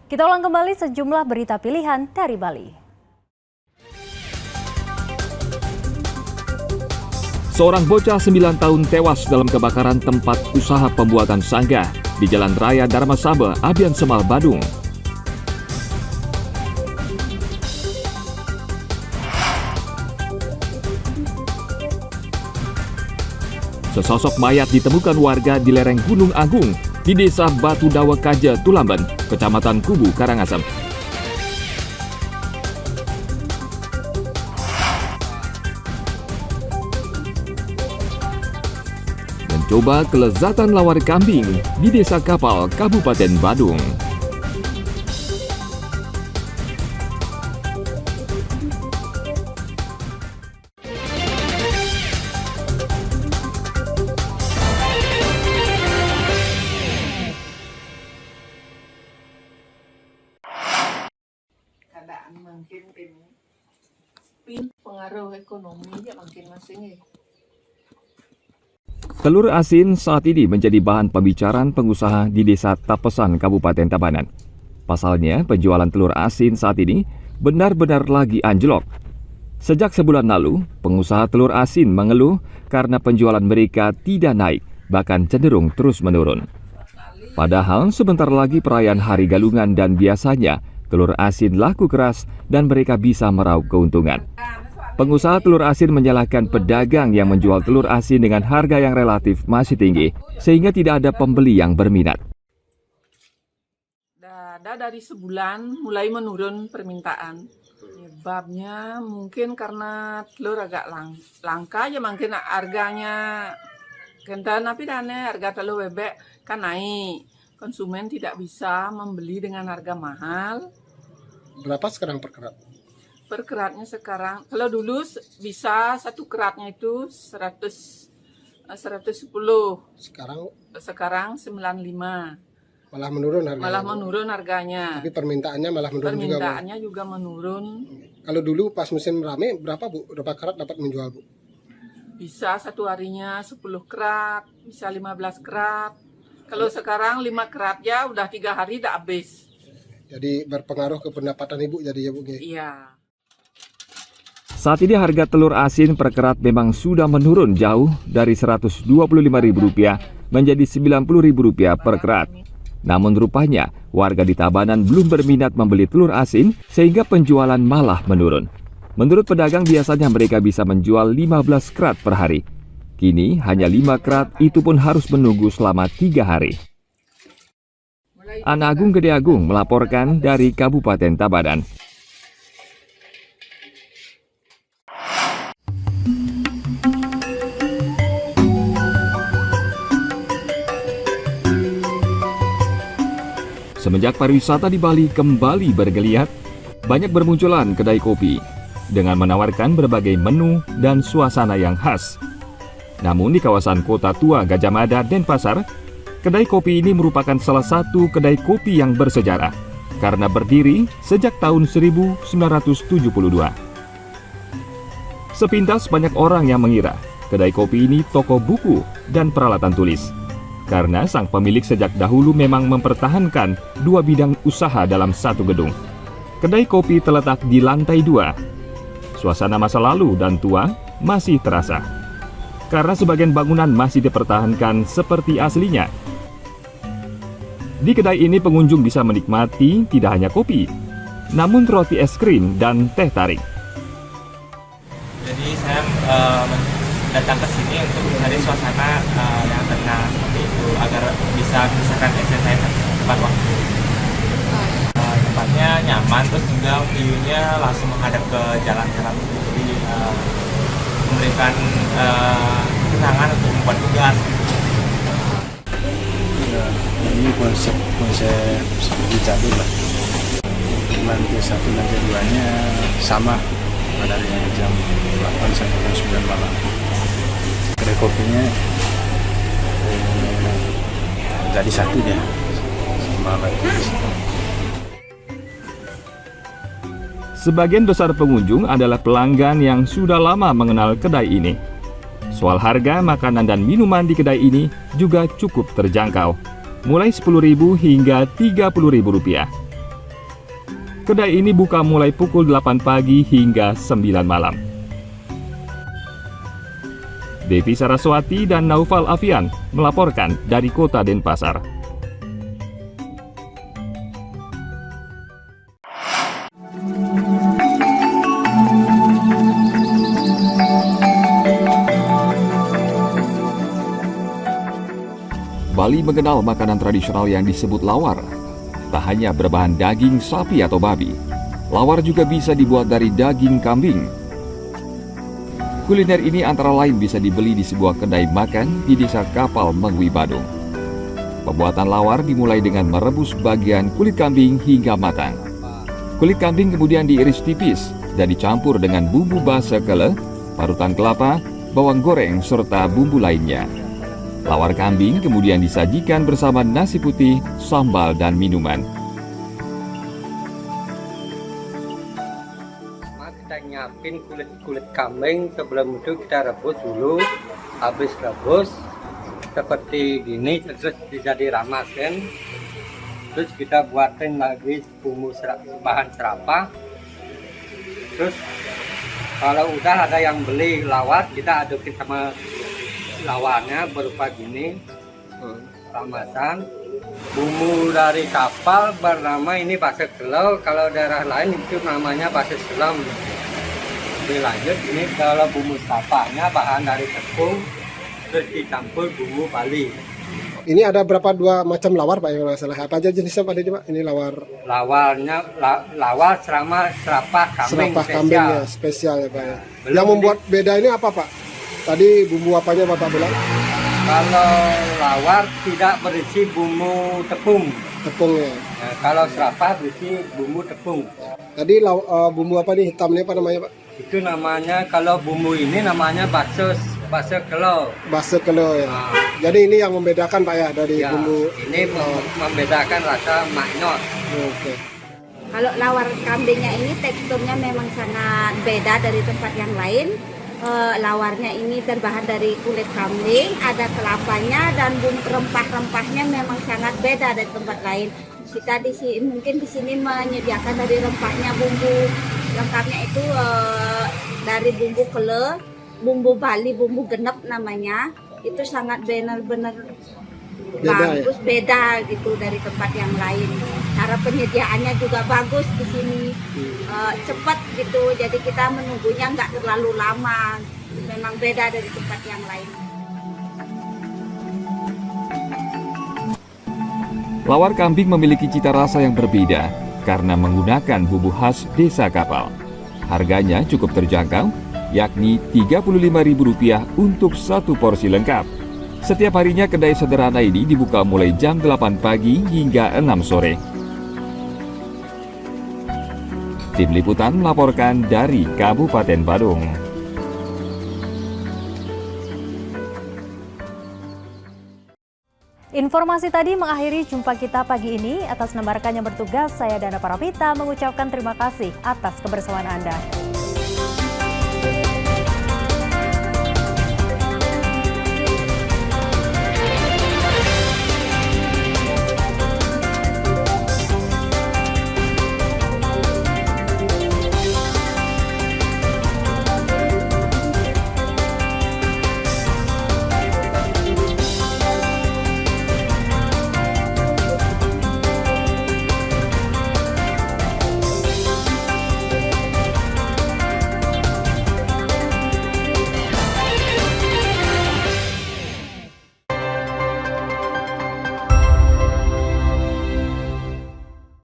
Kita ulang kembali sejumlah berita pilihan dari Bali. Seorang bocah 9 tahun tewas dalam kebakaran tempat usaha pembuatan sanggah di Jalan Raya Darmasabe, Abian Semal, Badung. Sesosok mayat ditemukan warga di lereng Gunung Agung di Desa Batu Dawa Kaja, Tulamben, Kecamatan Kubu, Karangasem. Mencoba kelezatan lawar kambing di Desa Kapal, Kabupaten Badung. Keadaan makin ini pengaruh ekonomi dia makin masing. Telur asin saat ini menjadi bahan pembicaraan pengusaha di Desa Tapesan, Kabupaten Tabanan. Pasalnya, penjualan telur asin saat ini benar-benar lagi anjlok. Sejak sebulan lalu, pengusaha telur asin mengeluh karena penjualan mereka tidak naik, bahkan cenderung terus menurun. Padahal sebentar lagi perayaan Hari Galungan dan biasanya telur asin laku keras dan mereka bisa meraup keuntungan. Pengusaha telur asin menyalahkan pedagang yang menjual telur asin dengan harga yang relatif masih tinggi, sehingga tidak ada pembeli yang berminat. Dari sebulan mulai menurun permintaan. Sebabnya mungkin karena telur agak langka ya, mungkin harganya kental, tapi harga telur bebek kan naik. Konsumen tidak bisa membeli dengan harga mahal. Berapa sekarang per kerat? Per keratnya sekarang, kalau dulu bisa satu keratnya itu 110. Sekarang 95. Malah menurun harganya. Malah menurun harganya. Tapi permintaannya malah menurun juga, Bu. Permintaannya juga menurun. Kalau dulu pas musim rame berapa, Bu? Berapa kerat dapat menjual, Bu? Bisa satu harinya 10 kerat, bisa 15 kerat. Kalau sekarang 5 kerat ya udah 3 hari udah habis. Jadi berpengaruh ke pendapatan Ibu jadi ya, Bu? Iya. Saat ini harga telur asin per kerat memang sudah menurun jauh dari Rp125.000 menjadi Rp90.000 per kerat. Namun rupanya warga di Tabanan belum berminat membeli telur asin sehingga penjualan malah menurun. Menurut pedagang biasanya mereka bisa menjual 15 kerat per hari. Kini hanya 5 kerat, itu pun harus menunggu selama 3 hari. Ana Agung Gede Agung melaporkan dari Kabupaten Tabanan. Semenjak pariwisata di Bali kembali bergeliat, banyak bermunculan kedai kopi dengan menawarkan berbagai menu dan suasana yang khas. Namun di kawasan Kota Tua Gajah Mada, Denpasar, kedai kopi ini merupakan salah satu kedai kopi yang bersejarah karena berdiri sejak tahun 1972. Sepintas banyak orang yang mengira kedai kopi ini toko buku dan peralatan tulis. Karena sang pemilik sejak dahulu memang mempertahankan 2 bidang usaha dalam satu gedung. Kedai kopi terletak di lantai 2. Suasana masa lalu dan tua masih terasa. Karena sebagian bangunan masih dipertahankan seperti aslinya. Di kedai ini pengunjung bisa menikmati tidak hanya kopi, namun roti es krim dan teh tarik. Jadi saya datang ke sini untuk mencari suasana yang tenang seperti itu agar bisa menyelesaikan essay saya tepat waktu. Tempatnya nyaman, terus juga view-nya langsung menghadap ke jalan-jalan, jadi memberikan ketenangan untuk membuat tugas. Ya, ini konsep seperti jadul lah. Lantai 1 lantai 2-nya sama dari jam 8 sampai jam 9 malam. Kedai kopinya jadi satu dia sama lantai. Sebagian besar pengunjung adalah pelanggan yang sudah lama mengenal kedai ini. Soal harga makanan dan minuman di kedai ini juga cukup terjangkau, mulai Rp10.000 hingga Rp30.000. Kedai ini buka mulai pukul 8 pagi hingga 9 malam. Devi Saraswati dan Naufal Afian melaporkan dari Kota Denpasar. Bali mengenal makanan tradisional yang disebut lawar. Tak hanya berbahan daging sapi atau babi, lawar juga bisa dibuat dari daging kambing. Kuliner ini antara lain bisa dibeli di sebuah kedai makan di Desa Kapal, Mengwi, Badung. Pembuatan lawar dimulai dengan merebus bagian kulit kambing hingga matang. Kulit kambing kemudian diiris tipis dan dicampur dengan bumbu basa kele, parutan kelapa, bawang goreng, serta bumbu lainnya. Lawar kambing kemudian disajikan bersama nasi putih, sambal, dan minuman. Kita nyiapin kulit kambing, sebelum itu kita rebus dulu. Habis rebus seperti gini, terus bisa diramaskan. Terus kita buatin lagi bumbu bahan serapah. Terus kalau udah ada yang beli lawar, kita adukin sama lawarnya berupa gini, ramasan. Bumbu dari kapal bernama ini basa kelau, kalau daerah lain itu namanya basa selam. Lebih lanjut, ini kalau bumbu tapanya bahan dari tepung, terus dicampur bumbu Bali. Ini ada dua macam lawar Pak, yang salah. Apa aja jenisnya Pak Dedi, Pak? Ini lawar. Lawarnya lawar serapah kambing Serapah spesial. kambing ya, spesial ya Pak ya. Belum Yang membuat beda ini apa Pak? Tadi bumbu apanya Bapak bilang? Kalau lawar tidak berisi bumbu tepung. Tepung ya. Nah, kalau serapah berisi bumbu tepung. Tadi bumbu apa nih, hitamnya apa namanya Pak? Itu namanya, kalau bumbu ini namanya basa kelo. Basa kelo ya. Nah. Jadi ini yang membedakan Pak ya dari Ya, bumbu. ini membedakan rasa maknyot. Oke. Kalau lawar kambingnya ini teksturnya memang sangat beda dari tempat yang lain. Lawarnya ini terbahan dari kulit kambing, ada kelapanya, dan rempah-rempahnya memang sangat beda dari tempat lain. Kita mungkin di sini menyediakan dari rempahnya, bumbu lengkapnya itu dari bumbu kele, bumbu Bali, bumbu genep namanya. Itu sangat benar-benar bagus, beda gitu dari tempat yang lain. Cara penyediaannya juga bagus di sini, cepat gitu. Jadi kita menunggunya nggak terlalu lama. Memang beda dari tempat yang lain. Lawar kambing memiliki cita rasa yang berbeda karena menggunakan bumbu khas Desa Kapal. Harganya cukup terjangkau, yakni Rp35.000 untuk satu porsi lengkap. Setiap harinya kedai sederhana ini dibuka mulai jam 8 pagi hingga 6 sore. Tim Liputan melaporkan dari Kabupaten Badung. Informasi tadi mengakhiri jumpa kita pagi ini. Atas nama rekan yang bertugas, saya Dana Parapita mengucapkan terima kasih atas kebersamaan Anda.